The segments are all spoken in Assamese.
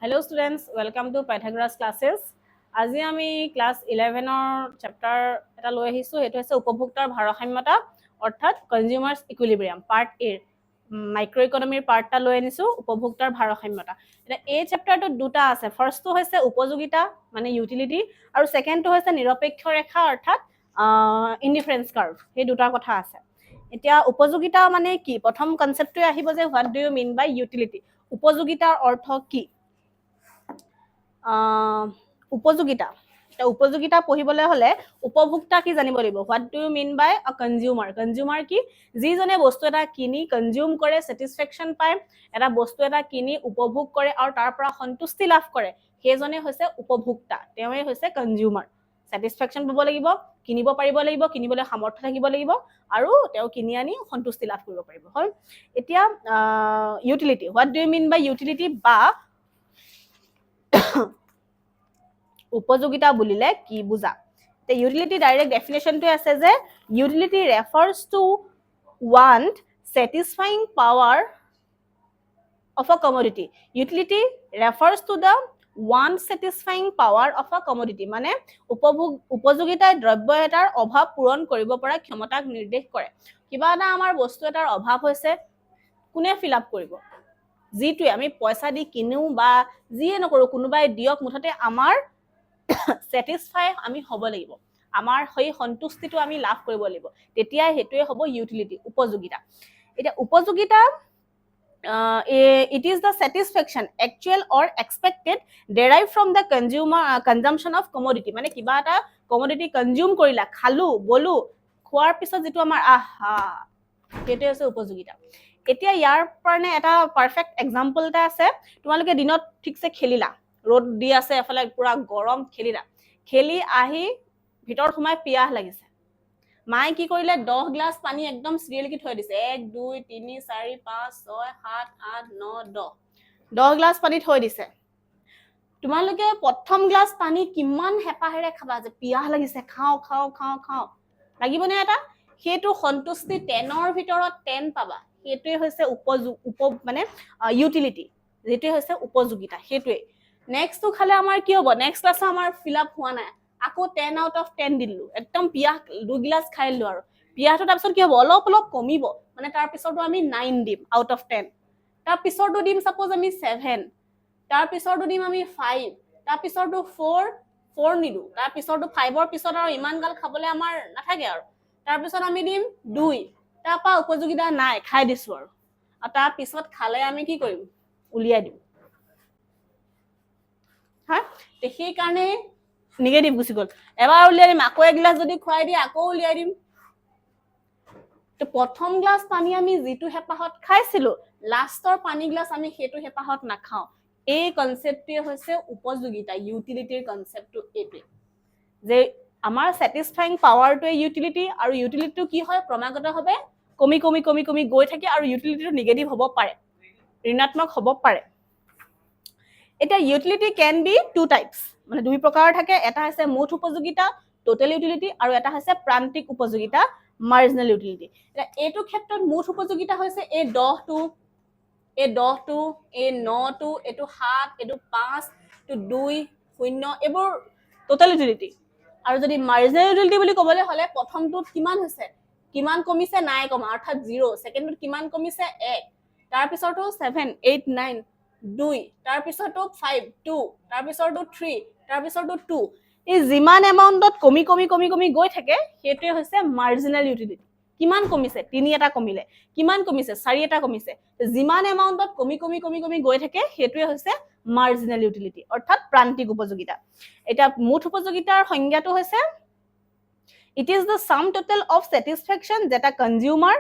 Hello students, welcome to Pythagoras classes. আজি আমি ক্লাস 11 চ্যাপ্টার এটা লৈ আহিছো হেতু আছে উপভোক্তাৰ ভাৰসাম্যতা অৰ্থাৎ কনজিউমাৰ্স ইকুইলিব্ৰিয়াম পাৰ্ট এ মাইক্ৰো ইকনমিৰ পাৰ্টটা লৈ আনিছো উপভোক্তাৰ ভাৰসাম্যতা এটা এই চ্যাপ্টাৰটো দুটা আছে ফাৰ্ষ্টটো হৈছে উপযোগিতা মানে ইউটিলিটি আৰু সেকেন্ডটো হৈছে নিৰপেক্ষ ৰেখা অৰ্থাৎ ইনডিফাৰেন্স কাৰ্ভ এই দুটা কথা আছে এতিয়া উপযোগিতা মানে কি প্ৰথম কনসেপ্টটো আহিব যে what do you mean by utility উপযোগিতাৰ অৰ্থ কি উপযোগিতা উপযোগিতা পঢ়িবলৈ হলে উপভোক্তা কি জানিব লাগিব what do you mean by a consumer কি যিজনে বস্তু এটা কিনি কনজিউম কৰে স্যাটিসফ্যাকশন পায় এটা বস্তু এটা কিনি উপভোগ কৰে আৰু তাৰ পৰা সন্তুষ্টি লাভ কৰে সেইজনে হৈছে উপভোক্তা তেওঁই হৈছে কনজিউমাৰ স্যাটিসফ্যাকশন পাব লাগিব কিনিব পাৰিব লাগিব কিনিবলৈ সামৰ্থ্য থাকিব লাগিব আৰু তেওঁ কিনি আনি সন্তুষ্টি লাভ কৰিব পাৰিব হল এতিয়া utility what do you mean by utility বা উপযোগিতা বুলিলে কি বুজা তে ইউটিলিটি ডাইৰেক্ট ডেফিনেশনটো আছে যে utility refers to want satisfying power of a commodity utility refers to the want satisfying power of a commodity মানে উপযোগিতাই দ্ৰব্য এটাৰ অভাৱ পূৰণ কৰিব পৰা ক্ষমতাক নিৰ্দেশ কৰে কিবা এটা আমাৰ বস্তু এটাৰ অভাৱ হৈছে কোনে ফিল আপ কৰিব যিটোৱে আমি পইচা দি কিনো বা যিয়ে নকৰো কোনোবাই দিয়ক মুঠতে আমাৰ স্যাটিসফাই আমি হ'ব লাগিব আমাৰ সেই সন্তুষ্টিটো আমি লাভ কৰিব লাগিব তেতিয়া হেতুৱে হ'ব ইউটিলিটি উপযোগিতা এটা উপযোগিতা it is the satisfaction actual or expected derived from the consumption of commodity মানে কিবা এটা commodity consume কৰিলা খালু বলু খোৱাৰ পিছত যেটো আমাৰ আহা হেতু আছে উপযোগিতা এতিয়া ইয়াৰ কাৰণে এটা পাৰফেক্ট এক্সাম্পল এটা আছে তোমালোকে দিনত ঠিকছে খেলিলা ৰ'দ দি আছে এফালে পুৰা গৰম খেলিলা খেলি আহি ভিতৰ সোমাই পিয়াহ লাগিছে মাই কি কৰিলে 10 গ্লাস পানী একদম সিৰিয়েলকি থৈ দিছে 1 2 3 4 5 6 7 8 9 10 গ্লাস পানী থৈ দিছে তোমালোকে প্ৰথম গ্লাস পানী কিমান হেপাহেৰে খাবা যে পিয়াহ লাগিছে খাও খাও খাও খাও লাগিবনে এটা হেতু সন্তুষ্টি 10 ৰ ভিতৰত 10 পাবা হেতুৱে হৈছে মানে ইউটিলিটি যেটোৱে হৈছে উপযোগিতা হেতুৱে নেক্সট তো খালে আমাৰ কি হ'ব নেক্সট ক্লাস আমাৰ ফিল আপ হোৱা নাই আকৌ 10 আউট অফ 10 দিলু একদম পিয়াহ 2 গ্লাস খাইলু আৰু পিয়াহটো তাৰ পিছত কি হ'ব অলপ অলপ কমিব মানে তাৰ পিছৰটো আমি 9 দিম আউট অফ 10 তাৰ পিছৰটো দিম সাপোজ আমি 7 তাৰ পিছৰটো দিম আমি 5 তাৰ পিছৰটো 4 নিদু তাৰ পিছৰটো 5 ৰ পিছত আৰু ইমান গাল খাবলৈ আমাৰ নাথাকে আৰু তাৰ পিছত আমি দিম 2 তাৰপা উপযোগিতা নাই খাই দিছো আৰু তাৰ পিছত খালে আমি কি কৰিম উলিয়াই দিম হা তে সেই কাৰণে নিগেটিভ গুছি গল এবাৰ উলিয়াই দিম আকৌ এক গ্লাস যদি খুৱাই দি আকৌ উলিয়াই দিম তো প্ৰথম গ্লাস পানী আমি যেটো হেপাহত খাইছিলো লাষ্টৰ পানী গ্লাস আমি হেতু হেপাহত নাখাও এই কনসেপ্টটো হৈছে উপযোগিতা ইউটিলিটিৰ কনসেপ্টটো এটো যে আমাৰ স্যাটিসফাইং পাৱাৰটো ইউটিলিটি আৰু ইউটিলিটিটো কি হয় ক্ৰমাগতভাৱে কমি কমি কমি কমি গৈ থাকে আৰু ইউটিলিটিটো নিগেটিভ হ'ব পাৰে ঋণাত্মক হ'ব পাৰে এটা utility can be two types মানে দুই প্ৰকাৰৰ থাকে এটা হৈছে মুঠ উপযোগিতা টোটাল ইউটিলিটি আৰু এটা হৈছে প্ৰান্তিক উপযোগিতা মাৰ্জিনাল ইউটিলিটি এটা এটো ক্ষেত্ৰত মুঠ উপযোগিতা হৈছে এই 10 টো এই 10 টো এই 9 টো এটো 7 এটো 5 টো 2 0 এবোৰ টোটাল ইউটিলিটি আৰু যদি মাৰ্জিনাল ইউটিলিটি বুলি ক'বলৈ হলে প্ৰথমটোত কিমান হৈছে কিমান কমিছে নাই কমা অৰ্থাৎ 0 সেকেন্ডত কিমান কমিছে 1 তাৰ পিছৰটো 7 8 9 2 তাৰ পিছৰটো 5 2 তাৰ পিছৰটো 3 তাৰ পিছৰটো 2 এই যিমান এমাউন্টত কমি কমি কমি কমি গৈ থাকে হেতুৱে হৈছে মাৰ্জিনাল ইউটিলিটি কিমান কমিছে 3 এটা কমিলে কিমান কমিছে 4 এটা কমিছে যিমান এমাউন্টত কমি কমি কমি কমি গৈ থাকে হেতুৱে হৈছে মাৰ্জিনাল ইউটিলিটি অৰ্থাৎ প্ৰান্তিক উপযোগিতা এটা মুঠ উপযোগিতাৰ সংজ্ঞাটো হৈছে it is the sum total of satisfaction that a consumer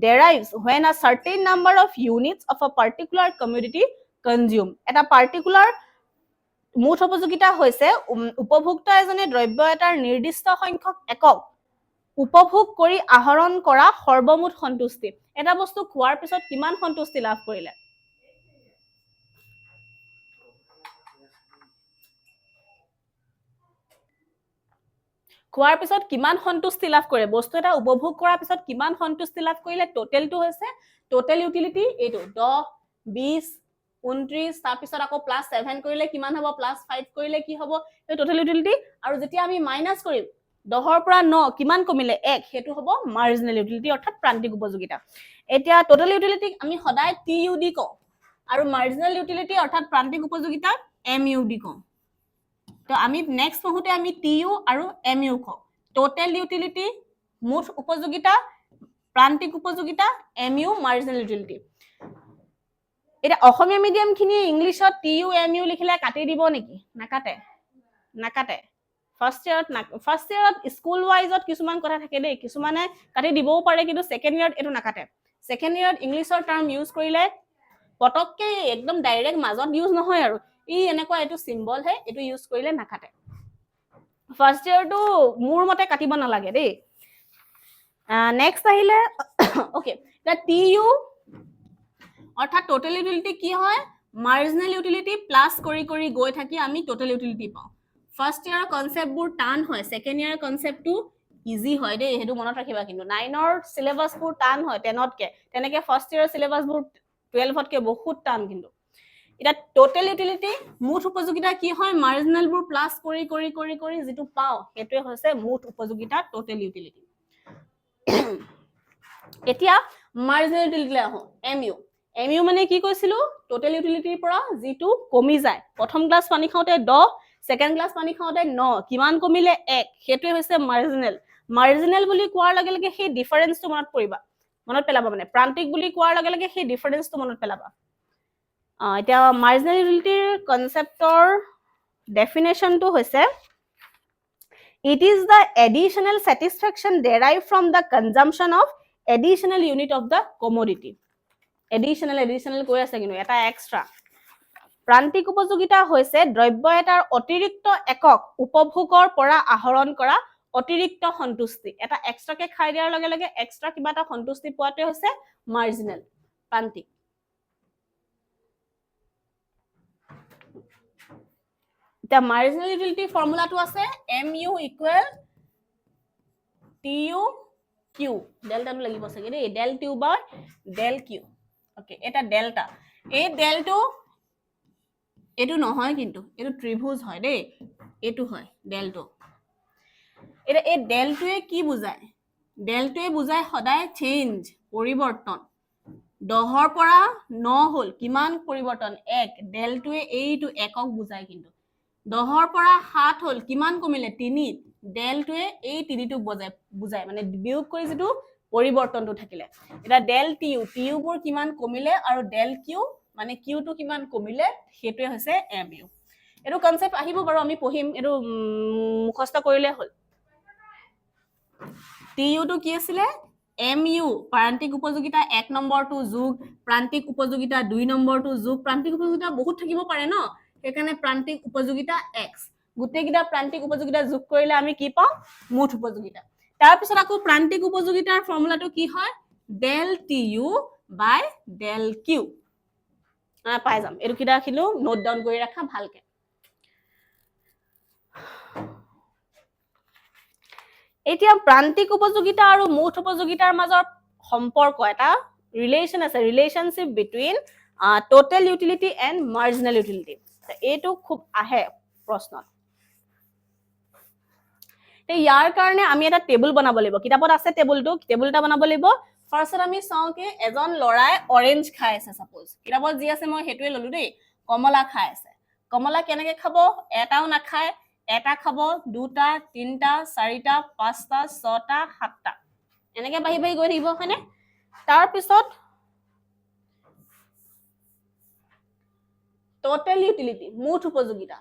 derives when a certain number of units of a particular commodity consume এটা পাৰ্টিকুলাৰ মুঠ উপযোগিতা হৈছে উপভোক্তা এজনে দ্ৰব্য এটাৰ নিৰ্দিষ্ট সংখ্যক একক উপভোগ কৰি আহৰণ কৰা সৰ্বমুঠ সন্তুষ্টি এটা বস্তু খোৱাৰ পিছত কিমান সন্তুষ্টি লাভ কৰিলে খোৱাৰ পিছত কিমান সন্তুষ্টি লাভ কৰে বস্তু এটা উপভোগ কৰাৰ পিছত কিমান সন্তুষ্টি লাভ কৰিলে টোটালটো হৈছে টোটাল ইউটিলিটি এটো 10 20 29 তাৰপিছত আকৌ +7 কৰিলে কিমান হ'ব +5 কৰিলে কি হ'ব এই টোটাল ইউটিলিটি আৰু যেতিয়া আমি মাইনাস কৰিম 10ৰ পৰা 9 কিমান কমিলে 1 সেইটো হ'ব মাৰ্জিনেল ইউটিলিটি অৰ্থাৎ প্ৰান্তিক উপযোগিতা এতিয়া টোটাল ইউটিলিটি আমি সদায় TUD কওঁ আৰু মাৰ্জিনেল ইউটিলিটি অৰ্থাৎ প্ৰান্তিক উপযোগিতা MUD কওঁ তো আমি নেক্সট পঢ়োতে আমি TU আৰু MU কওঁ টোটাল ইউটিলিটি মুঠ উপযোগিতা প্ৰান্তিক উপযোগিতা MU মাৰ্জিনেল ইউটিলিটি এটা অসমীয়া মিডিয়াম খিনি ইংলিশত TU MU লিখিলে কাটি দিব নেকি নাকাটে ফার্স্ট ইয়াৰত স্কুল ওয়াইজত কিছুমান কথা থাকে দেই কিছুমানে কাটি দিবও পাৰে কিন্তু সেকেন্ড ইয়াৰত এটো নাকাটে সেকেন্ড ইয়াৰত ইংলিশৰ টাৰ্ম ইউজ কৰিলে পটককে একদম ডাইৰেক্ট মাজত ইউজ নহয় আৰু ই এনেকুৱা এটো সিম্বল হে এটো ইউজ কৰিলে নাকাটে ফাৰ্স্ট ইয়াৰটো মোৰ মতে কাটিব নালাগে দেই নেক্সট আহিলে ওকে দা TU অৰ্থাৎ টোটাল ইউটিলিটি কি হয় মাৰ্জিনেল ইউটিলিটি প্লাস কৰি গৈ থাকি আমি টোটাল ইউটিলিটি পাওঁ ফাৰ্স্ট ইয়াৰ কনসেপ্টবোৰ টান হয় সেকেন্ড ইয়াৰ কনসেপ্টটো ইজি হয় দেই হেতু মনত ৰাখিবা কিন্তু 9ৰ সিলেবাসবোৰ টান হয় 10তকে তেনেকে ফাৰ্স্ট ইয়াৰ সিলেবাসবোৰ 12তকে বহুত টান কিন্তু এটা টোটাল ইউটিলিটি মুঠ উপযোগিতা কি হয় মাৰ্জিনেলবোৰ প্লাস কৰি যেটো পাও হেতুৱে হৈছে মুঠ উপযোগিতা টোটাল ইউটিলিটি এতিয়া মাৰ্জিনেল ইউটিলিটি আহো MU মানে কি কৈছিলো টোটাল ইউটিলিটিৰ পৰা যেটো কমি যায় প্ৰথম ক্লাস পানী খাওতে 10 সেকেন্ড ক্লাস পানী খাওতে 9 কিমান কমিলে 1 হেতুৱে হৈছে মাৰ্জিনেল বুলি কোৱাৰ লগে লগে সেই ডিফাৰেন্সটো মনত পেলাবা মানে প্ৰান্তিক বুলি কোৱাৰ লগে লগে সেই ডিফাৰেন্সটো মনত পেলাবা এতিয়া মাৰ্জিনেল ইউটিলিটিৰ কনসেপ্টৰ ডেফিনেশনটো হৈছে it is the additional satisfaction derived from the consumption of additional unit of the commodity additional কৈ আছে কিন্তু এটা এক্সট্ৰা প্ৰান্তিক উপযোগিতা হৈছে দ্ৰব্য এটাৰ অতিৰিক্ত একক উপভোগৰ পৰা আহৰণ কৰা অতিৰিক্ত সন্তুষ্টি এটা এক্সট্ৰাকে খাই দিয়াৰ লগে লগে এক্সট্ৰা কিবা এটা সন্তুষ্টি পোৱাটো হৈছে marginal Prantik The marginal utility formula to আছে MU equal TU Q delta টো লাগিব সকে দেই del Q by del Q okay এটা ডেল্টা এই ডেলটো এটো নহয় কিন্তু এটো ত্ৰিভুজ হয় দেই এটো হয় ডেলটো এটা এই ডেলটোৱে কি বুজায় ডেলটোৱে বুজায় সদায় চেঞ্জ পৰিৱৰ্তন 10ৰ পৰা 9 হল কিমান পৰিৱৰ্তন 1 ডেলটোৱে এইটো একক বুজায় কিন্তু 10ৰ পৰা 7 হল কিমান কমিলে 3 ডেলটোৱে এই 3টোক বুজায় মানে বিয়োগ কৰি যেটো পৰিৱৰ্তনটো থাকিলে এটা ডেল টিউ বোৰ কিমান কমিলে আৰু ডেল কিউ মানে কিউটো কিমান কমিলে হেতুৱে হৈছে MU এটো কনসেপ্ট আহিব বাৰু আমি পঢ়িম এটো মুখস্থ কৰিলে হল TU টো কি আছিল MU প্ৰান্তিক উপযোগিতা 1 নম্বৰটো যোগ প্ৰান্তিক উপযোগিতা 2 নম্বৰটো যোগ প্ৰান্তিক উপযোগিতা বহুত থাকিব পাৰে ন এখানে প্ৰান্তিক উপযোগিতা x গুটেকিটা প্ৰান্তিক উপযোগিতা যোগ কৰিলে আমি কি পাও মুঠ উপযোগিতা তাৰ পিছত আকৌ প্ৰান্তিক উপযোগিতাৰ ফৰ্মুলাটো কি হয় del TU by del Q পাই যাম এটো কিটা খিলো নোট ডাউন কৰি ৰাখা ভালকে এতিয়া প্ৰান্তিক উপযোগিতা আৰু মুঠ উপযোগিতাৰ মাজৰ সম্পৰ্ক এটা ৰিলেশন আছে relationship between total utility and marginal utility এটো খুব আহে প্ৰশ্নত তে ইয়াৰ কাৰণে আমি এটা টেবুল বনাব লাগিব কিতাপত আছে টেবুল এটা বনাব লাগিব ফাৰ্স্টত আমি চাও কি এজন লৰাই অৰেঞ্জ খাই আছে সাপোজ কিতাপত যি আছে মই হেতুৱে ললো দেই কমলা খাই আছে কমলা কেনেকে খাব এটাও না খায় এটা খাব দুটা তিনটা চাৰিটা পাঁচটা ছটা সাতটা এনেকে বাহি গৈ থাকিব হয়নে তাৰ পিছত টোটাল ইউটিলিটি মুঠ উপযোগিতা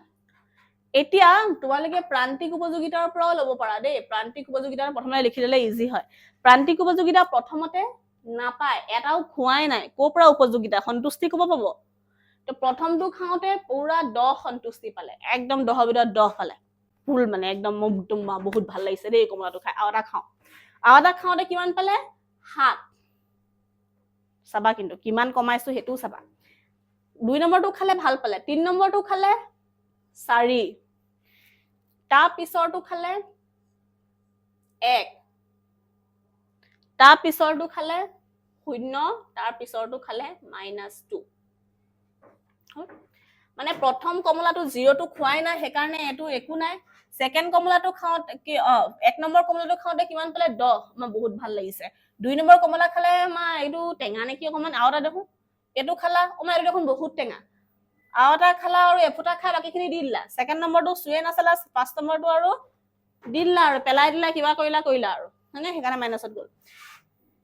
এতিয়া তোমালকে প্ৰান্তিক উপযোগিতাৰ পৰা লব পাৰা দেই প্ৰান্তিক উপযোগিতাৰ প্ৰথমে লিখি দিলে ইজি হয় প্ৰান্তিক উপযোগিতা প্ৰথমতে নাপায় এটাও খুৱাই নাই কোৰ পৰা উপযোগিতা সন্তুষ্টি কব পাব তো প্ৰথমটো খাওতে পুৰা 10 সন্তুষ্টি পালে একদম 10 ভিতৰত 10 পালে ফুল মানে একদম বহুত ভাল লাগিছে দেই কমলাটো খাই আওটা খাওতে কিমান পালে 7 সাবা কিন্তু কিমান কমাইছো হেতু সাবা 2 নম্বৰটো খালে ভাল পালে 3 নম্বৰটো খালে 4 তা পিছৰটো খালে 1 তা পিছৰটো খালে 0 তাৰ পিছৰটো খালে -2 মানে প্ৰথম কমলাটো 0 টো খুৱাই নাই সেইকাৰণে এটো একো নাই সেকেন্ড কমলাটো খাওঁতে কি এক নম্বৰ কমলাটো খাওঁতে কিমান পালে 10 মই বহুত ভাল লাগিছে 2 নম্বৰ কমলা খালে মা এইটো টেঙা নেকি অকমান আৰু এটা দেখো এটো খালা মা এইটো দেখোন বহুত টেঙা আৰু এটা খালা আৰু এফুটা খাই বাকিখিনি দি দিলা সেকেন্ড নম্বৰটো সুয়ে নাছালা পাঁচ নম্বৰটো আৰু দিলা আৰু পেলাই দিলা কিবা কৰিলা আৰু মানে সেইকাৰণে মাইনাছত গ'ল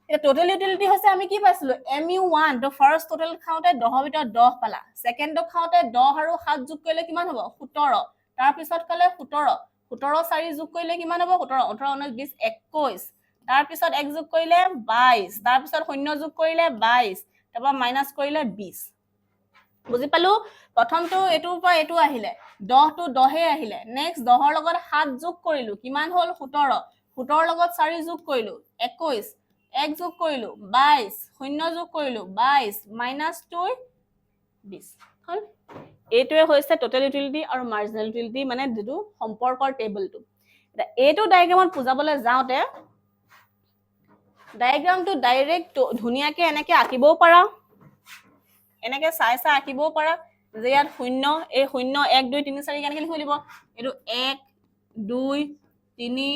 এটা টোটাল ইউটিলিটি হৈছে আমি কি পাইছিলো mu1 তো ফাৰ্স্ট টোটাল খাওঁতে 10 ৰ ভিতৰত 10 পালা সেকেন্ড খাওঁতে 10 আৰু 7 যোগ কৰিলে কিমান হ'ব 17 তাৰ পিছত কলে 17 17 4 যোগ কৰিলে কিমান হ'ব 17 18 19 20 21 তাৰ পিছত 1 যোগ কৰিলে 22 তাৰ পিছত শূন্য যোগ কৰিলে 22 তাৰপা মাইনাস কৰিলে 20 বুজি পালো প্ৰথমটো এটোৰ পৰা এটো আহিলে 10 টো 10 এ আহিলে নেক্সট 10 ৰ লগত 7 যোগ কৰিলো কিমান হ'ল 17 17 ৰ লগত 4 যোগ কৰিলো 21 1 যোগ কৰিলো 22 শূন্য যোগ কৰিলো 22 মাইনাস 2 20 হল এইটোৱে হৈছে টোটাল ইউটিলিটি আৰু মাৰ্জিনেল ইউটিলিটি মানে যেটো সম্পৰ্কৰ টেবলটো এইটো ডায়াগ্ৰামত বুজাবলৈ যাওঁতে ডায়াগ্ৰামটো ডাইৰেক্ট ধুনিয়াকে এনেকে আঁকিবও পাৰা এনেকে চাই আঁকিবও পাৰা যে ইয়াত শূন্য এই শূন্য 1 2 3 4 কেনেকে লিখিব লাগিব এটো 1 2 3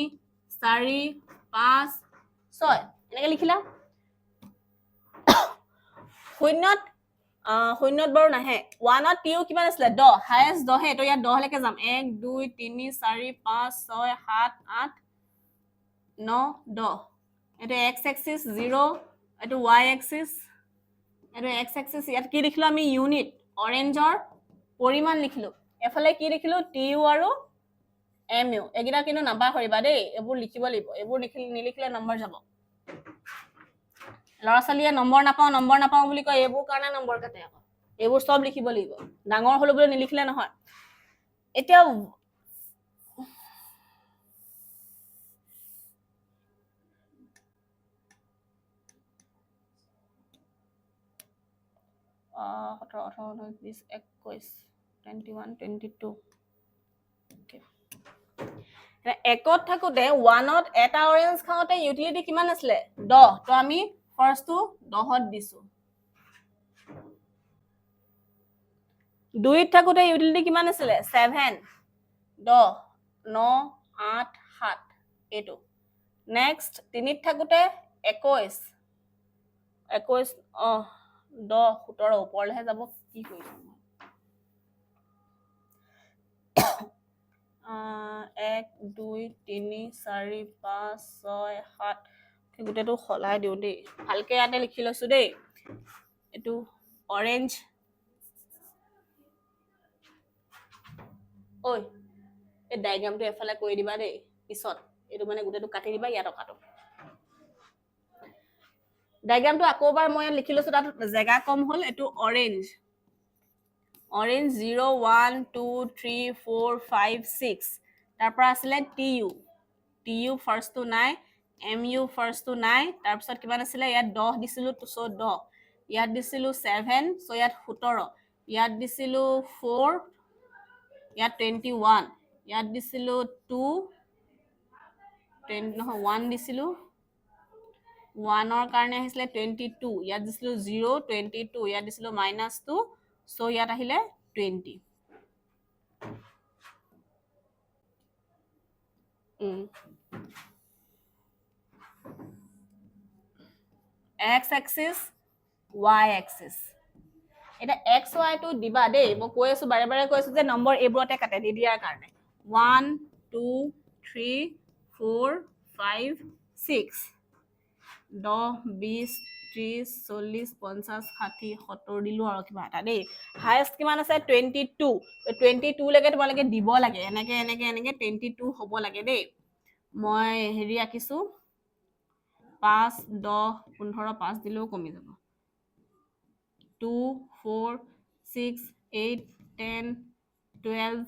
4 5 6 এনেকে লিখিলা শূন্যত বাৰু নাহে 1 ত টিও কিমান আছিল 10 হাইয়েস্ট 10 হে তো ইয়াত 10 লৈকে যাম 1 2 3 4 5 6 7 8 9 10 এটো x axis 0 এটো y axis এটো x axis ইয়াত কি লিখিলো আমি ইউনিট অৰেঞ্জৰ পৰিমাণ লিখিলো এফালে কি লিখিলো টিউ আৰু mu এগিটা কিন্তু নাম্বাৰ কৰিবা দেই এবোৰ লিখিব লাগিব এবোৰ নিলিখিলে নম্বৰ যাব লৰাছালিয়ে নম্বৰ নাপাও বুলি কয় এবোৰ কাৰণে নম্বৰ কাটে আকৌ এবোৰ সব লিখিব লাগিব ডাঙৰ হলো বুলি নিলিখিলে নহয় এতিয়া Okey. একত থাকোতে 1ত এটা অৰেঞ্জ খাওঁতে ইউটিলিটি কিমান আছিল 10 তো আমি ফাৰ্স্টটো 10ত দিছো 2ত থাকোতে ইউটিলিটি কিমান আছিল 7 10 9 8 7 এটো নেক্সট 3ত থাকোতে 21 10 17 ওপৰলৈহে যাব কি কৰিছো 1 2 3 4 5 6 7 গুটেটো খলাই দিও দেই ভালকে ইয়াতে লিখি লৈছো দেই এটো অৰেঞ্জ ওই এই ডায়াগ্ৰামটো এফালে কৰি দিবা দেই পিছত এটো মানে গুটেটো কাটি দিবা ইয়াত কাটো ডায়াগ্ৰামটো আকৌবাৰ মই লিখি লৈছো তাত জায়গা কম হল এটো অৰেঞ্জ 0 1 2 3 4 5 6 তাৰ পৰা আছিল টিউ ফাৰ্স্ট টো নাই mu ফাৰ্স্ট টো নাই তাৰ পিছত কিমান আছিল ইয়াত 10 দিছিলো সো 10 ইয়াত দিছিলো 7 সো ইয়াত 17 ইয়াত দিছিলো 4 ইয়াত 21 ইয়াত দিছিলো 2 10 নহয় 1 দিছিলো 1 ৰ কাৰণে আহিছিলে 22 ইয়াত দিছিলো 0 22 ইয়াত দিছিলো -2 সো ইয়াত আহিলে 20 x axis y axis এটা x y টো দিবা দেই মই কৈ আছো বাৰে বাৰে কৈ আছো যে নম্বৰ এইবোৰতে কাটে দি দিয়াৰ কাৰণে 1 2 3 4 5 6 10 20 30 40 50 60 70 দিলো আৰু কিবা এটা দেই হাইয়েস্ট কিমান আছে 22 22 লৈকে তোমালোকে দিব লাগে এনেকে 22 হ'ব লাগে দেই মই হেৰি আকিছো 5 10 15 5 দিলেও কমি যাব 2 4 6 8 10 12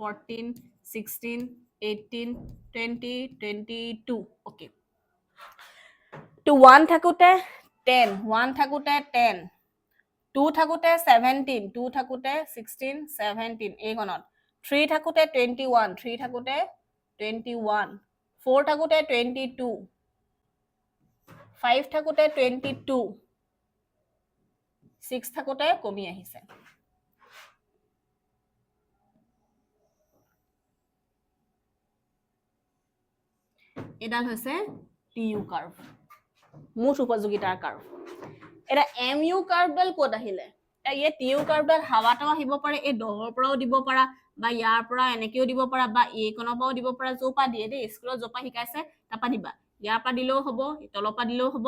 14 16 18 20 22 ওকে to 1 থাকোতে 10 1 থাকোতে 10 2 থাকোতে 17 2 থাকোতে 16 17 এই গণত 3 থাকোতে 21 3 থাকোতে 21 4 থাকোতে 22 5 থাকোতে 22 6 থাকোতে কমি আহিছে এডাল হৈছে TU কাৰ্ভ, মুঠ উপযোগিতাৰ কাৰ্ভ। এটা MU কাৰ্ভডাল ক'ত আহিলে? এই TU কাৰ্ভডাল হাৱাটো আহিব পাৰে, এই দহৰ পৰাও দিব পাৰা বা ইয়াৰ পৰা এনেকেও দিব পাৰা বা এইকণৰ পৰাও দিব পাৰা, য'ৰ পৰা দিয়ে দেই, স্কুলত য'ৰ পৰা শিকাইছে তাৰপৰা দিবা, ইয়াৰ পৰা দিলেও হ'ব, তলৰ পৰা দিলেও হ'ব।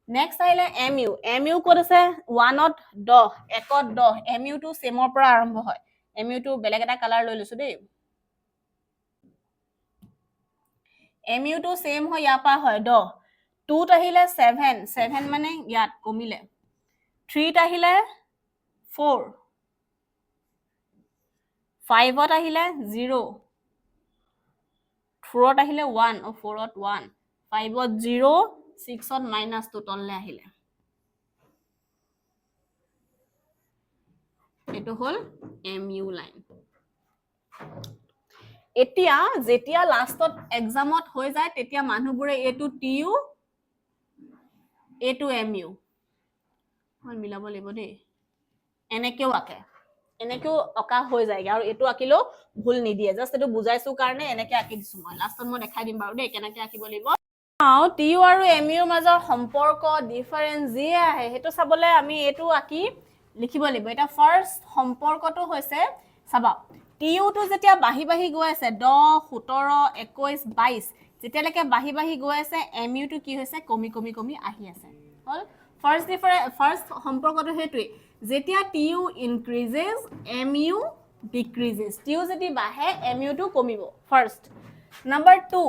নেক্সট আহিলে MU। MU ক'ত আছে? 1ত 10, 1ত 10। MU টো চেমৰ পৰা আৰম্ভ হয়। MU টো বেলেগ এটা কালাৰ লৈ লৈছো দেই। MU টো চেম হয়, ইয়াৰ পৰা হয় 10। 2ত আহিলে 7, 7 মানে ইয়াত কমিলে। 3ত আহিলে 4, 5ত আহিলে 0, 4ত আহিলে 1, 4ত 1, 5ত 0, 6ত -2 তললে আহিলে। এইটো হ'ল MU লাইন। এতিয়া যেতিয়া লাষ্টত এক্সামত হৈ যায় তেতিয়া মানুহবোৰে এইটো TU, এইটো MU মই মিলাব লাগিব দেই, এনেকেও আঁকে, এনেকেও অঁকা হৈ যায়গে, আৰু এইটো আঁকিলেও ভুল নিদিয়ে। জাষ্ট এইটো বুজাইছো কাৰণে এনেকে আঁকি দিছো মই। লাষ্টত মই দেখাই দিম বাৰু দেই কেনেকে আঁকিব লাগিব। TU আৰু MU মাজৰ সম্পৰ্ক, ডিফাৰেন্স যিয়ে আহে সেইটো চাবলৈ আমি এইটো আঁকি লিখিব লাগিব। এটা ফাৰ্ষ্ট সম্পৰ্কটো হৈছে, চাবা TU টো যেতিয়া বাঢ়ি বাঢ়ি গৈ আছে 10, 17, 21, 22, যেতিয়ালৈকে বাঢ়ি বাঢ়ি গৈ আছে MU টো কি হৈছে? কমি কমি কমি আহি আছে। হল ফাৰ্ষ্ট সম্পৰ্কটো সেইটোৱে, যেতিয়া TU ইনক্ৰিজেস MU ডিক্ৰিজেস। TU যদি বাঢ়ে MU টো কমিব। ফাৰ্ষ্ট নাম্বাৰ 2,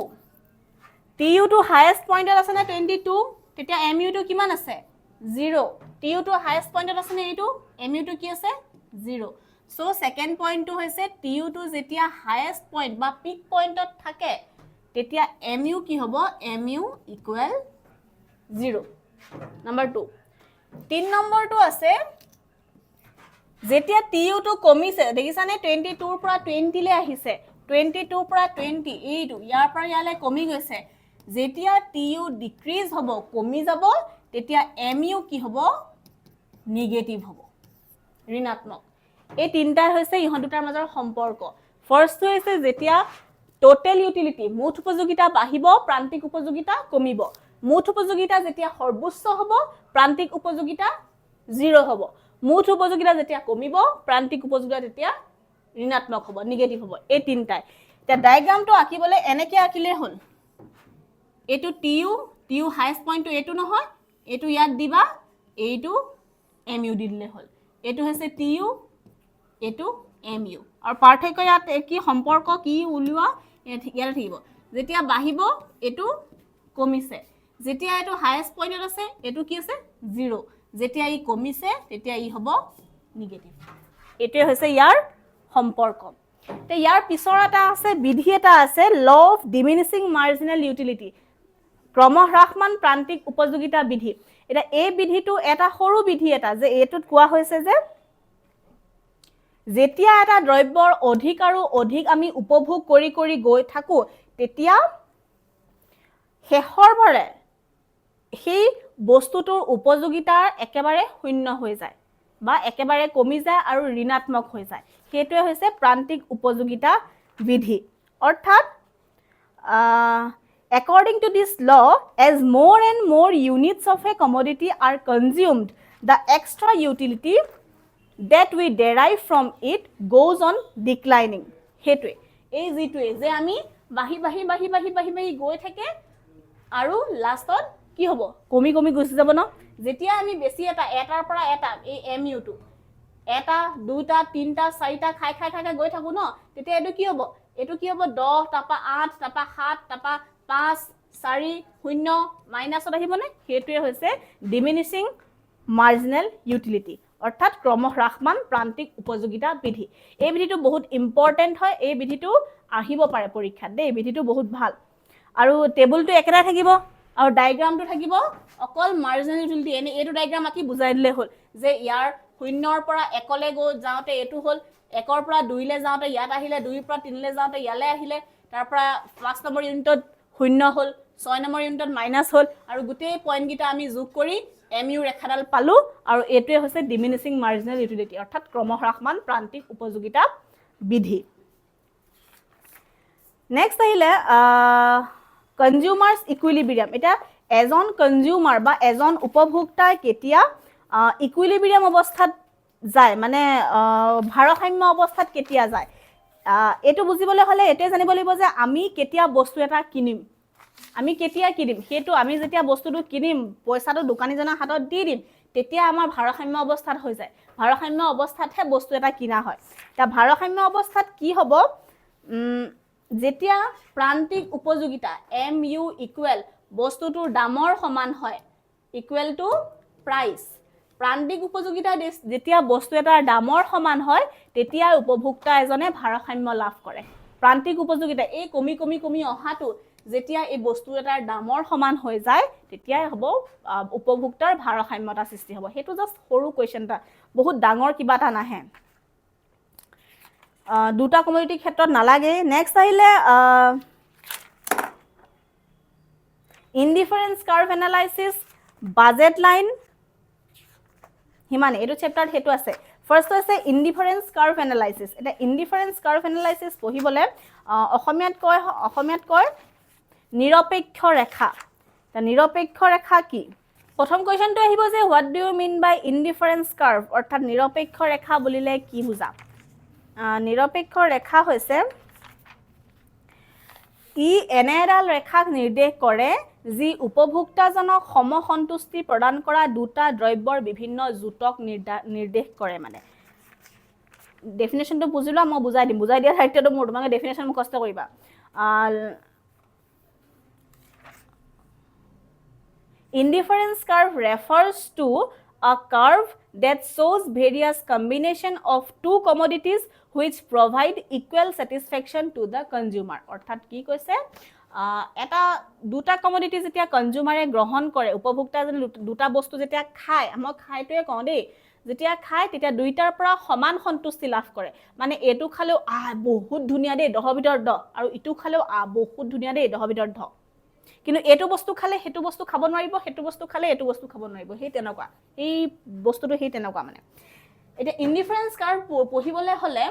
TU টো হাইয়েষ্ট পইণ্টত আছে নে 22, তেতিয়া MU টো কিমান আছে? 0। TU টো হাইয়েষ্ট পইণ্টত আছে নে এইটো? MU টো কি আছে? 0। সো সেকেন্ড পইণ্টটো হৈছে TU টো যেতিয়া হাইয়েষ্ট পইণ্ট বা পিক পইণ্টত থাকে তেতিয়া MU কি হ'ব? MU equal 0। নাম্বাৰ 2। 3 নম্বৰটো আছে যেতিয়া TU টো কমিছে, দেখিছানে 22 ৰ পৰা 20 লে আহিছে, 22 ৰ পৰা 20, এইটো ইয়াৰ পৰা ইয়ালে কমি গৈছে। যেতিয়া TU ডিক্ৰিজ হ'ব, কমি যাব, তেতিয়া MU কি হ'ব? নিগেটিভ হ'ব, ঋণাত্মক। এই তিনটা হৈছে ইহঁত দুটাৰ মাজৰ সম্পৰ্ক। ফাৰ্ষ্টটো হৈছে যেতিয়া টোটেল ইউটিলিটি, মুঠ উপযোগিতা বাঢ়িব, প্ৰান্তিক উপযোগিতা কমিব। মুঠ উপযোগিতা যেতিয়া সৰ্বোচ্চ হ'ব, প্ৰান্তিক উপযোগিতা 0 হ'ব। মুঠ উপযোগিতা যেতিয়া কমিব, প্ৰান্তিক উপযোগিতা তেতিয়া ঋণাত্মক হ'ব, নিগেটিভ হ'ব। এই তিনটাই। এতিয়া ডায়াগ্ৰামটো আঁকিবলৈ এনেকে আঁকিলে হ'ল। এইটো TU হাইয়েষ্ট পইণ্টটো এইটো নহয়, এইটো ইয়াত দিবা, এইটো MU দি দিলে হ'ল। এইটো হৈছে TU, এইটো MU। আৰু পাৰ্থক্য ইয়াত কি সম্পৰ্ক কি উলিওৱা ইয়াতে থাকিব। যেতিয়া বাঢ়িব এইটো কমিছে, যেতিয়া এইটো হাইয়েষ্ট পইণ্টত আছে এইটো কি আছে? 0। যেতিয়া ই কমিছে তেতিয়া ই হ'ব নিগেটিভ। এইটোৱে হৈছে ইয়াৰ সম্পৰ্ক। তে ইয়াৰ পিছৰ এটা আছে, বিধি এটা আছে, law of diminishing marginal utility, ক্ৰমহ্ৰাসমান প্ৰান্তিক উপযোগিতা বিধি। এটা এই বিধিটো এটা সৰু বিধি এটা, যে এইটোত কোৱা হৈছে যে যেতিয়া এটা দ্ৰব্যৰ অধিক আৰু অধিক আমি উপভোগ কৰি কৰি গৈ থাকো তেতিয়া শেষৰ বাৰে সেই বস্তুটোৰ উপযোগিতা একেবাৰে শূন্য হৈ যায় বা একেবাৰে কমি যায় আৰু ঋণাত্মক হৈ যায়। সেইটোৱে হৈছে প্ৰান্তিক উপযোগিতা বিধি। অৰ্থাৎ according to this law, as more and more units of a commodity are consumed, the extra utility that we derive from it goes on declining. সেইটোৱে এই যিটোৱে যে আমি বাঢ়ি বাঢ়ি বাঢ়ি বাঢ়ি বাঢ়ি বাঢ়ি গৈ থাকে আৰু লাষ্টত কি হ'ব? কমি কমি গুচি যাব ন। যেতিয়া আমি বেছি এটাৰ পৰা এটা, এই MU টো এটা, দুটা, তিনটা, চাৰিটা খাই খাই খাই গৈ থাকো ন, তেতিয়া এইটো কি হ'ব? এইটো কি হ'ব? 10, তাৰপা 8, তাৰপা 7, তাৰপা 5, 4, 0 মাইনাছত আহিবনে? সেইটোৱে হৈছে ডিমিনিছিং মাৰ্জিনেল ইউটিলিটি, অৰ্থাৎ ক্ৰমহ্ৰাসমান প্ৰান্তিক উপযোগিতা বিধি। এই বিধিটো বহুত ইম্পৰ্টেণ্ট হয়, এই বিধিটো আহিব পাৰে পৰীক্ষাত দেই, এই বিধিটো বহুত ভাল। আৰু টেবুলটো একেটাই থাকিব আৰু ডায়াগ্ৰামটো থাকিব অকল মাৰ্জিনেল ইউটিলিটি। এনে এইটো ডায়াগ্ৰাম আঁকি বুজাই দিলে হ'ল যে ইয়াৰ 0ৰ পৰা 1লে যাওঁতে এইটো হ'ল, 1ৰ পৰা 2লে যাওঁতে ইয়াত আহিলে, 2ৰ পৰা 3লে যাওঁতে ইয়ালে আহিলে, তাৰ পৰা 5 নম্বৰ ইউনিটত 0 হ'ল, 6 নম্বৰ ইউনিটত মাইনাছ হ'ল, আৰু গোটেই পইণ্টকেইটা আমি যোগ কৰি MU ৰেখাডাল পালো, আৰু এইটোৱে হৈছে ডিমিনিছিং মাৰ্জিনেল ইউটিলিটি, অৰ্থাৎ ক্ৰমহ্ৰাসমান প্ৰান্তিক উপযোগিতা বিধি। নেক্সট আহিলে কনজিউমাৰ্ছ ইকুইলিব্ৰিয়াম, এতিয়া এজন কনজিউমাৰ বা এজন উপভোক্তাই কেতিয়া ইকুইলিব্ৰিয়াম অৱস্থাত যায়, মানে ভাৰসাম্য অৱস্থাত কেতিয়া যায়, এইটো বুজিবলৈ হ'লে এইটোৱে জানিব লাগিব যে আমি কেতিয়া বস্তু এটা কিনিম, আমি কেতিয়া কিনিম, সেইটো আমি যেতিয়া বস্তুটো কিনিম, পইচাটো দোকানীজনৰ হাতত দি দিম, তেতিয়া আমাৰ ভাৰসাম্য অৱস্থাত হৈ যায়। ভাৰসাম্য অৱস্থাতহে বস্তু এটা কিনা হয়। এতিয়া ভাৰসাম্য অৱস্থাত কি হ'ব, যেতিয়া প্ৰান্তিক উপযোগিতা MU ইকুৱেল বস্তুটোৰ দামৰ সমান হয়, ইকুৱেল টু প্ৰাইচ। প্ৰান্তিক উপযোগিতা যেতিয়া বস্তু এটাৰ দামৰ সমান হয়, তেতিয়া উপভোক্তা এজনে ভাৰসাম্য লাভ কৰে। প্ৰান্তিক উপযোগিতা এই কমি কমি কমি অহাটো যেতিয়া এই বস্তু এটাৰ দামৰ সমান হৈ যায়, তেতিয়াই হ'ব উপভোক্তাৰ ভাৰসাম্যতা সৃষ্টি হ'ব। সেইটো জাষ্ট সৰু কুৱেশ্যন এটা, বহুত ডাঙৰ কিবা এটা নাহে। দুটা কমোডিটিৰ ক্ষেত্ৰত নালাগে। নেক্সট আহিলে ইনডিফাৰেঞ্চ কাৰ্ভ এনালাইচিছ, বাজেট লাইন, সিমানে এইটো চেপ্টাৰত সেইটো আছে। ফাৰ্ষ্ট হৈছে ইনডিফাৰেঞ্চ কাৰ্ভ এনালাইচিছ। এতিয়া ইনডিফাৰেঞ্চ কাৰ্ভ এনালাইচিছ পঢ়িবলৈ অসমীয়াত কয় নিৰপেক্ষ ৰেখা। এতিয়া নিৰপেক্ষ ৰেখা কি? প্ৰথম কুৱেশ্যনটো আহিব যে what do you mean by indifference curve, অৰ্থাৎ নিৰপেক্ষ ৰেখা বুলিলে কি বুজা? নিৰপেক্ষ ৰেখা হৈছে ই এনে এডাল ৰেখাক নিৰ্দেশ কৰে যি উপভোক্তাজনক সমসন্তুষ্টি প্ৰদান কৰা দুটা দ্ৰব্যৰ বিভিন্ন জোঁটক নিৰ্দেশ কৰে। মানে ডেফিনেশ্যনটো বুজি লোৱা, মই বুজাই দিম, বুজাই দিয়া দায়িত্বটো মোৰ, তোমালোকে ডেফিনেশ্যন মুখস্থ কৰিবা। Indifference curve refers to a curve that shows various combination of two commodities which provide equal satisfaction to the consumer. অৰ্থাৎ কি কৈছে, এটা দুটা কমোডিটি যেতিয়া কনজিউমাৰে গ্ৰহণ কৰে, উপভোক্তাজনে দুটা বস্তু যেতিয়া খায়, মই খাইটোৱে কওঁ দেই, যেতিয়া খায় তেতিয়া দুইটাৰ পৰা সমান সন্তুষ্টি লাভ কৰে। মানে এইটো খালেও বহুত ধুনীয়া দেই, 10ৰ ভিতৰত 10, আৰু ইটো খালেও বহুত ধুনীয়া দেই, 10ৰ ভিতৰত 10। কিন্তু এইটো বস্তু খালে সেইটো বস্তু খাব নোৱাৰিব, সেইটো বস্তু খালে এইটো বস্তু খাব নোৱাৰিব, সেই তেনেকুৱা, এই বস্তুটো সেই তেনেকুৱা। মানে এতিয়া ইনডিফাৰেঞ্চ কাৰ্ভ পঢ়িবলৈ হ'লে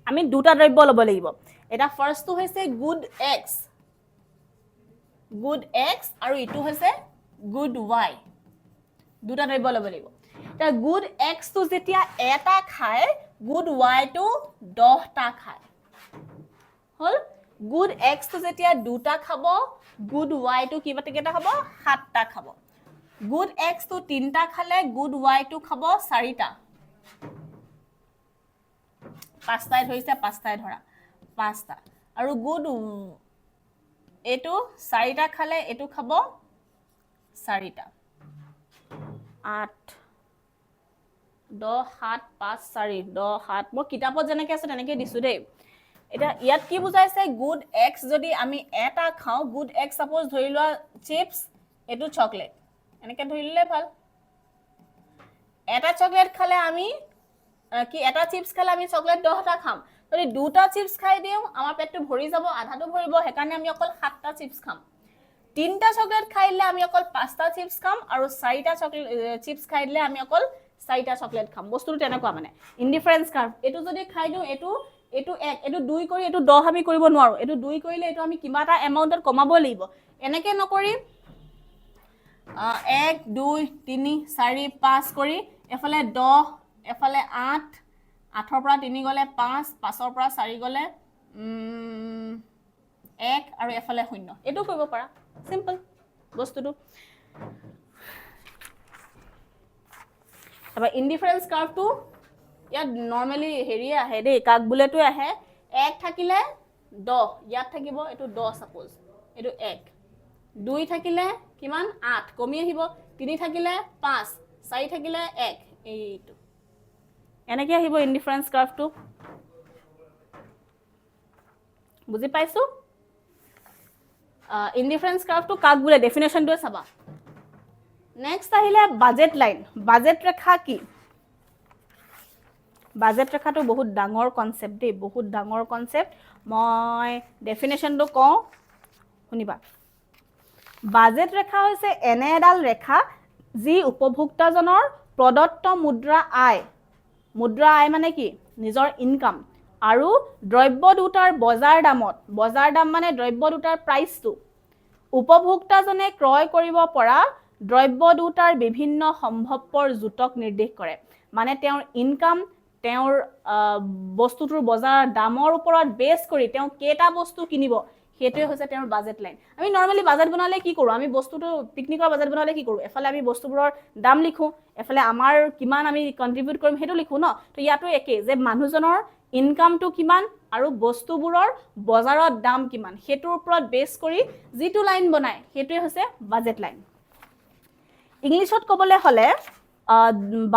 আমি দুটা দ্ৰব্য ল'ব লাগিব। এটা ফাৰ্ষ্টটো হৈছে গুড এক্স আৰু ইটো হৈছে গুড ৱাই, দুটা দ্ৰব্য ল'ব লাগিব। এতিয়া গুড এক্সটো যেতিয়া এটা খায়, গুড ৱাইটো 10টা খায়, হ'ল। গুড এক্সটো যেতিয়া দুটা খাব, গুড ৱাইটো কেইটা খাব? 7টা খাব। গুড এক্সটো 3টা খালে, গুড ৱাইটো খাব 4টা। 5টাই ধৰিছে, 5টাই ধৰা, 5টা। আৰু গুড এইটো 4টা খালে, এইটো খাব 4টা। 8, 10, 7, 5, 4, 10, 7, মই কিতাপত যেনেকৈ আছে তেনেকৈ দিছোঁ দেই। এতিয়া ইয়াত কি বুজাইছে, গুড এক্স যদি আমি এটা খাওঁ, গুড এক্স সাপোজ ধৰি লোৱা চিপছ, এইটো চকলেট, এনেকৈ ধৰি ল'লে ভাল। এটা চকলেট খালে আমি কি, এটা চিপছ খালে আমি চকলেট 10টা খাম। যদি দুটা চিপছ খাই দিওঁ, আমাৰ পেটটো ভৰি যাব, আধাটো ভৰিব, সেইকাৰণে আমি অকল 7টা চিপছ খাম। 3টা চকলেট খাই দিলে আমি অকল 5টা চিপছ খাম, আৰু 4টা চিপছ খাই দিলে আমি অকল 4টা চকলেট খাম। বস্তুটো তেনেকুৱা। মানে ইনডিফাৰেঞ্চ কাৰ্ভ, এইটো যদি খাই দিওঁ, এইটো 1, এইটো 2 কৰি এইটো 10 আমি কৰিব নোৱাৰোঁ। এইটো 2 কৰিলে এইটো আমি কিবা এটা এমাউণ্টত কমাব লাগিব। এনেকৈ নকৰি 1, 2, 3, 4, 5 কৰি এফালে 10, এফালে 8, 8ৰ পৰা 3 গ'লে 5, 5ৰ পৰা 4 গ'লে 1, আৰু এফালে 0, এইটো কৰিব পাৰা। চিম্পল বস্তুটো। তাৰপৰা ইনডিফাৰেঞ্চ কাৰ্ভটো ইয়াত নৰ্মেলি হেৰিয়ে আহে দেই, কাক বোলেতো আহে। 1 থাকিলে 10, ইয়াত থাকিব এইটো 10 সাপোজ, এইটো 1। 2 থাকিলে কিমান? 8, কমি আহিব। 3 থাকিলে 5, 4 থাকিলে 1, এইটো এনেকৈ আহিব ইনডিফাৰেঞ্চ কাৰ্ভটো। বুজি পাইছো? ইনডিফাৰেঞ্চ কাৰ্ভটো কাক বোলে, ডেফিনেশ্যনটোৱে চাবা। নেক্সট আহিলে বাজেট লাইন। বাজেট ৰেখা কি? বাজেট ৰেখাটো বহুত ডাঙৰ কনচেপ্ট দেই, বহুত ডাঙৰ কনচেপ্ট। মই ডেফিনেশ্যনটো কওঁ, শুনিবা। বাজেট ৰেখা হৈছে এনে এডাল ৰেখা যি উপভোক্তাজনৰ প্ৰদত্ত মুদ্ৰা আয় মানে কি? নিজৰ ইনকাম, আৰু দ্ৰব্য দুটাৰ বজাৰ দামত, বজাৰ দাম মানে দ্ৰব্য দুটাৰ প্ৰাইচটো, উপভোক্তাজনে ক্ৰয় কৰিব পৰা দ্ৰব্য দুটাৰ বিভিন্ন সম্ভৱপৰ জোঁটক নিৰ্দেশ কৰে মানে তেওঁৰ ইনকাম তেওঁৰ বস্তুটোৰ বজাৰৰ দামৰ ওপৰত বেছ কৰি তেওঁ কেটা বস্তু কিনিব হেতুৱে হৈছে তেওঁৰ বাজেট লাইন আমি নৰমালি বাজেট বনালে কি কৰো আমি বস্তুটো পিকনিকৰ বাজেট বনালে কি কৰো এফালে আমি বস্তুবোৰৰ দাম লিখো এফালে আমাৰ কিমান আমি কন্ট্ৰিবিউট কৰিম হেতু লিখো ন তো ইয়াটো একে যে মানুহজনৰ ইনকামটো কিমান আৰু বস্তুবোৰৰ বজাৰত দাম কিমান হেতুৰ ওপৰত বেছ কৰি যিটো লাইন বনায় হেতুৱে হৈছে বাজেট লাইন ইংলিছত ক'বলৈ হলে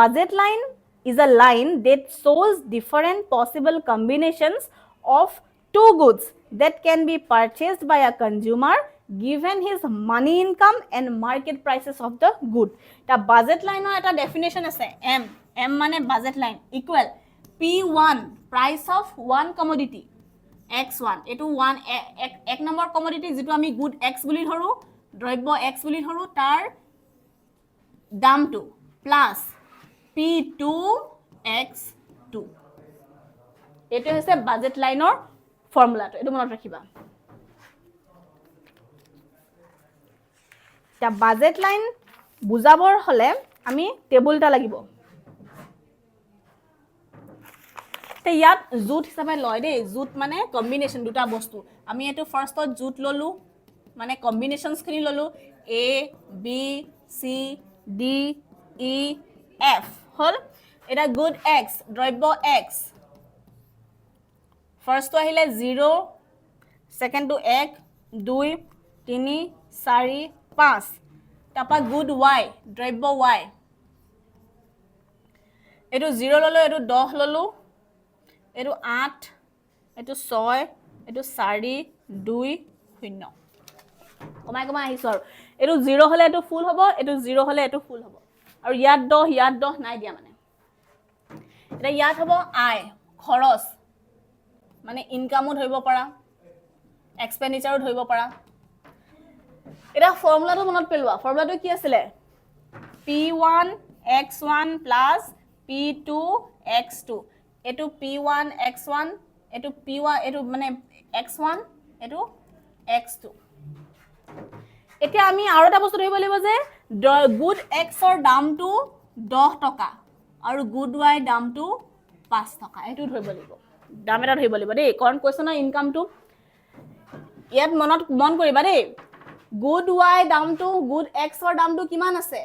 budget line is a line that shows different possible combinations of two goods that can be purchased by a consumer given his money income and market prices of the good. The budget line or a definition is M mane budget line equal P1 price of one commodity X1 etu one ek number commodity jitu ami good X buli thoru drobyo X buli thoru tar dam to plus P2 X2 এটো হৈছে বাজেট লাইনৰ ফৰ্মুলাটো এটো মনত ৰাখিবা তা বাজেট লাইন বুজাবৰ হলে আমি টেবুলটা লাগিব তে ইয়াত জুট হিচাপে লয় দে জুট মানে কম্বিনেশন দুটা বস্তু আমি এটো ফাৰ্ষ্টত জুট ললো মানে কম্বিনেশনস খিনি ললো A B C D E F হল এটা গুড X দ্ৰব্য X ফাৰ্স্ট আহিলে 0 সেকেন্ড টু 1 2 3 4 5 তাপা গুড Y দ্ৰব্য Y এটো 0 ললো এটো 10 ললো এটো 8 এটো 6 এটো 4 2 0 কমাই কমাই আহিছো আৰু এটো 0 হলে এটো ফুল হ'ব এটো 0 হলে এটো ফুল হ'ব আৰু ইয়াত 10 নাই দিয়া মানে এটা ইয়াত হ'ব আয় খৰচ মানে ইনকামও ধৰিব পাৰা এক্সপেন্ডিচাৰও ধৰিব পাৰা এটা ফৰ্মুলাটো মনত পেলোৱা ফৰ্মুলাটো কি আছিল P1 X1 P2 X2 এটো P1 X1 এটো P1 এটো মানে X1 এটো X2 এতিয়া আমি আৰু এটা বস্তু ধৰিব লাগিব যে গুড X ৰ দামটো 10 টকা আৰু গুড Y দামটো 5 টকা এটো ধৰিব লাগিব দাম এটা ধৰিব লাগিব দেই কাৰণ কোৱেশ্চনৰ ইনকামটো ইয়াত মন কৰিবা দেই গুড Y দামটো গুড X ৰ দামটো কিমান আছে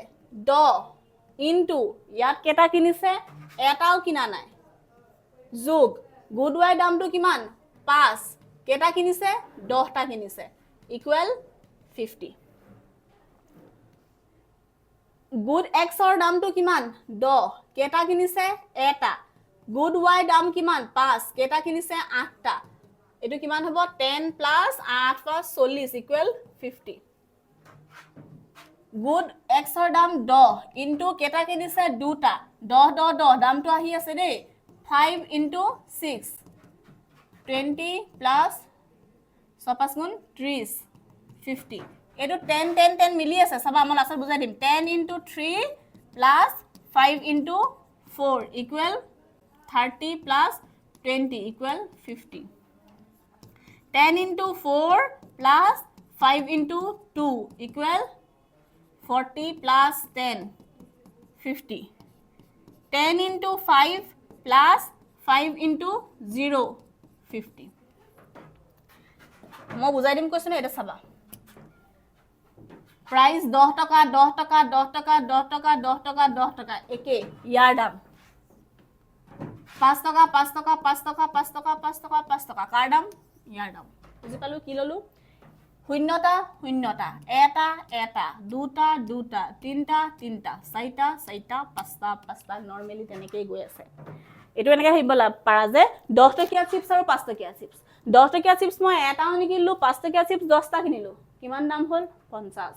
10 ইনটু ইয়াত কেটা কিনিছে এটাও কিনা নাই যোগ গুড Y দামটো কিমান 5 কেটা কিনিছে 10টা কিনিছে ইকুৱেল 50 গুড X ৰ দামটো কিমান 10 কেটা কিনিছে এটা গুড Y দাম কিমান 5 কেটা কিনিছে 8টা এটো কিমান হ'ব 10 plus 8 plus 40 equal 50 good X ৰ দাম 10 ইনটু কেটা কিনিছে দুটা 10 দামটো আহি আছে দেই 5 ইনটু 6 20 প্লাস 5 গুণ 30 50 এটো 10 10 10 মিলি আছে সবা আমল আসল বুজাই দিম 10 into 3 plus 5 into 4 equal 30 plus 20 equal 50 10 into 4 plus 5 into 2 equal 40 plus 10 50 10 into 5 plus 5 into 0 50 মই বুজাই দিম কোৱেশ্চন এটা চাবা प्राइस 10 टका 10 टका 10 टका 10 टका 10 टका 10 टका एके यार दाम 5 टका 5 टका 5 टका 5 टका 5 टका 5 टका कार दाम यार दाम বুজি পালো কি ললো শূন্যটা শূন্যটা এটা এটা দুটা দুটা তিনটা তিনটা চাৰিটা চাৰিটা পাঁচটা পাঁচটা নৰমালি তেনেকৈ গৈ আছে এটো এনেকৈ হইব পাৰা যে 10 টকীয়া চিপস আৰু 5 টকীয়া চিপস 10 টকীয়া চিপস মই এটাও নিকিনিলো 5 টকীয়া চিপস 10টা কিনিলো কিমান দাম হল 50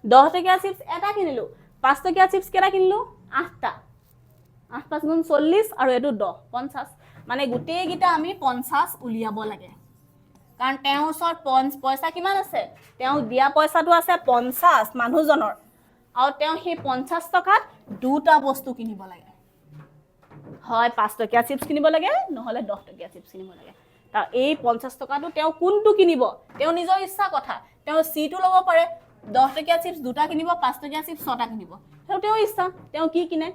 10 টকীয়া চিপস এটা কিনিলো 5 টকীয়া চিপস কেটা কিনিলো 8টা 8 5 গুণ 40 আৰু এটো 10 50 মানে গুটেই গিটা আমি 50 উলিয়াব লাগে কাৰণ তেওঁ ওচৰত পইচা কিমান আছে তেওঁ দিয়া পইচাটো আছে 50 মানুহজনৰ আৰু তেওঁ সেই 50 টকাত দুটা বস্তু কিনিব লাগে হয় 5 টকীয়া চিপস কিনিব লাগে নহলে 10 টকীয়া চিপস কিনিব লাগে তাৰ এই 50 টকাটো তেওঁ কোনটো কিনিব তেওঁ নিজৰ ইচ্ছা কথা তেওঁ সিটো ল'ব পাৰে 10 টকীয়া চিপছ দুটা কিনিব 5 টকীয়া চিপছ ছটা কিনিব সেইটো তেওঁ ইচ্ছা তেওঁ কি কিনে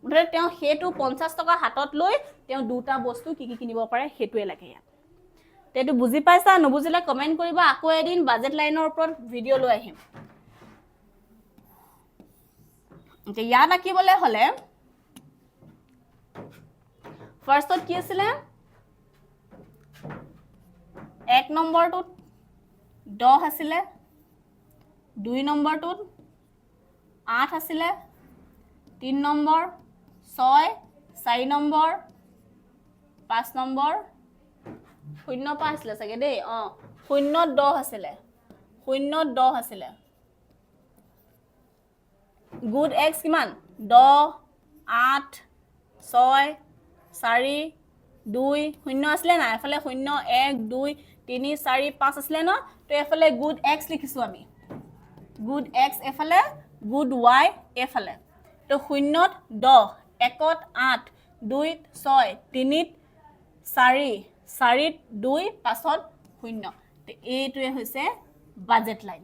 মুঠতে তেওঁ হেতু 50 টকা হাতত লৈ তেওঁ দুটা বস্তু কি কিনিব পাৰে হেতুৱে লাগে ইয়াত তেটো বুজি পাইছা নবুজিলে কমেন্ট কৰিবা আকৌ এদিন বাজেট লাইনৰ ওপৰত ভিডিও লৈ আহিম তে ইয়াত আঁকিবলৈ হলে ফাৰ্ষ্টত কি আছিল 1 নম্বৰটোত 10 আছিল 2 নম্বৰটোত 8 আছিল 3 নম্বৰ 6 4 নম্বৰ 5 নম্বৰ 0 5 আছিল চাগে দেই 0 10 আছিল 0 10 আছিল গুড এক্স কিমান 10 8 6 4 2 0 আছিল না এফালে 0 1 2 3 4 5 আছিল ন তো এফালে গুড এক্স লিখিছো আমি গুড এক্স এফালে গুড ওয়াই এফালে তো 0 10 1 8 2 6 3 4 4 2 5 0 তো এইটোৱে হৈছে বাজেট লাইন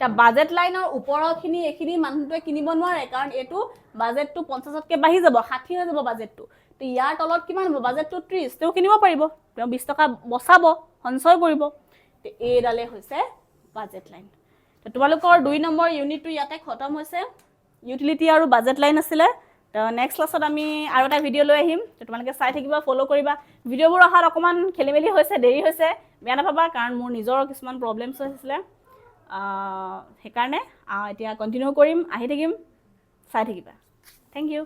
তা বাজেট লাইনৰ ওপৰৰখিনি এখিনি মানুহটোৱে কিনিব নোৱাৰে কাৰণ এটো বাজেটটো 50 তকৈ বাঢ়ি যাব 60 হৈ যাব বাজেটটো তো ইয়াৰ তলত কিমান হ'ব বাজেটটো 30 তেও কিনিব পাৰিব তেও 20 টকা বচাব সঞ্চয় কৰিব তো এইডালে হৈছে বাজেট লাইন তো তোমালোকৰ 2 নম্বৰ ইউনিটটো ইয়াতে খতম হৈছে ইউটিলিটি আৰু বাজেট লাইন আছিল তো নেক্সট ক্লাছত আমি আৰু এটা ভিডিও লৈ আহিম তো তোমালোকে চাই থাকিবা ফলো কৰিবা ভিডিওবোৰ অহাৰ অকমান খেলিমেলি হৈছে দেৰি হৈছে বেয়া নাপাবা কাৰণ মোৰ নিজৰ কিছুমান প্ৰবলেমছ হৈছিল সেইকাৰণে এতিয়া কন্টিনিউ কৰিম আহি থাকিম চাই থাকিবা থ্যাংক ইউ